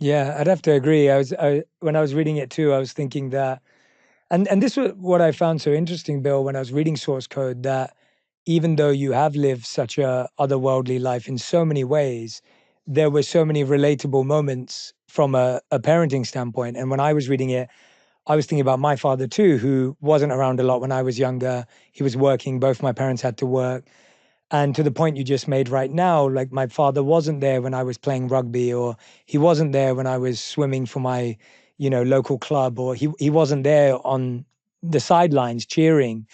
Yeah, I'd have to agree. When I was reading it too, I was thinking that, and this was what I found so interesting, Bill, when I was reading Source Code, that even though you have lived such a otherworldly life in so many ways, there were so many relatable moments from a parenting standpoint. And when I was reading it, I was thinking about my father too, who wasn't around a lot when I was younger. He was working, both my parents had to work. And to the point you just made right now, like my father wasn't there when I was playing rugby, or he wasn't there when I was swimming for my, local club, or he wasn't there on the sidelines cheering.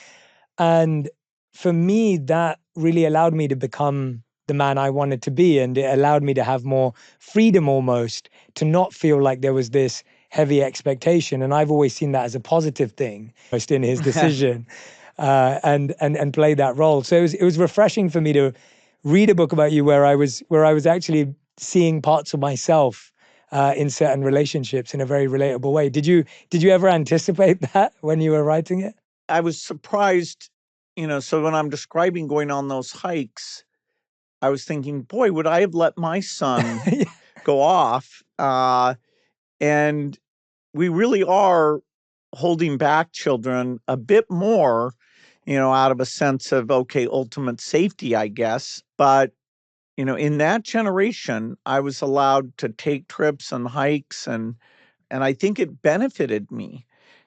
And for me, that really allowed me to become the man I wanted to be. And it allowed me to have more freedom almost, to not feel like there was this heavy expectation. And I've always seen that as a positive thing, most in his decision, and play that role. So it was refreshing for me to read a book about you where I was actually seeing parts of myself in certain relationships in a very relatable way. Did you ever anticipate that when you were writing it? I was surprised, so when I'm describing going on those hikes, I was thinking, boy, would I have let my son Yeah. go off? And we really are holding back children a bit more, out of a sense of, okay, ultimate safety, I guess. But, in that generation, I was allowed to take trips and hikes, and I think it benefited me.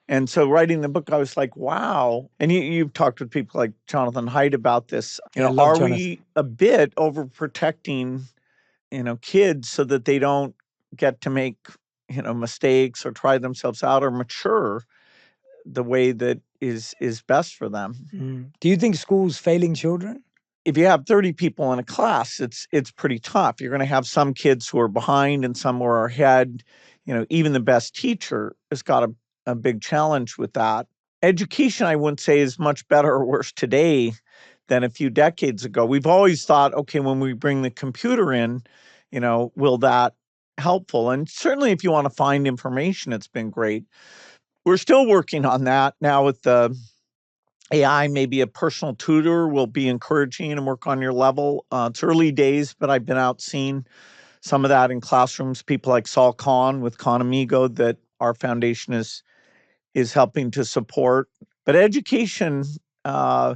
And so writing the book, I was like, wow. And you've talked with people like Jonathan Haidt about this. Yeah, love Are Jonathan. we a bit overprotecting, kids so that they don't get to make, mistakes or try themselves out or mature the way that is best for them? Do you think schools failing children? If you have 30 people in a class, it's pretty tough. You're going to have some kids who are behind and some who are ahead. Even the best teacher has got a big challenge with that. Education, I wouldn't say, is much better or worse today than a few decades ago. We've always thought, okay, when we bring the computer in, will that helpful? And certainly if you want to find information, it's been great. We're still working on that now with the AI. Maybe a personal tutor will be encouraging and work on your level. It's early days, but I've been out seeing some of that in classrooms. People like Saul Kahn with Khan Amigo that our foundation is helping to support. But education, uh,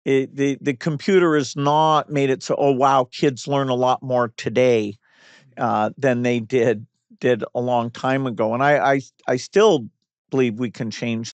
the computer has not made it so, oh wow, kids learn a lot more today than they did a long time ago. And I still believe we can change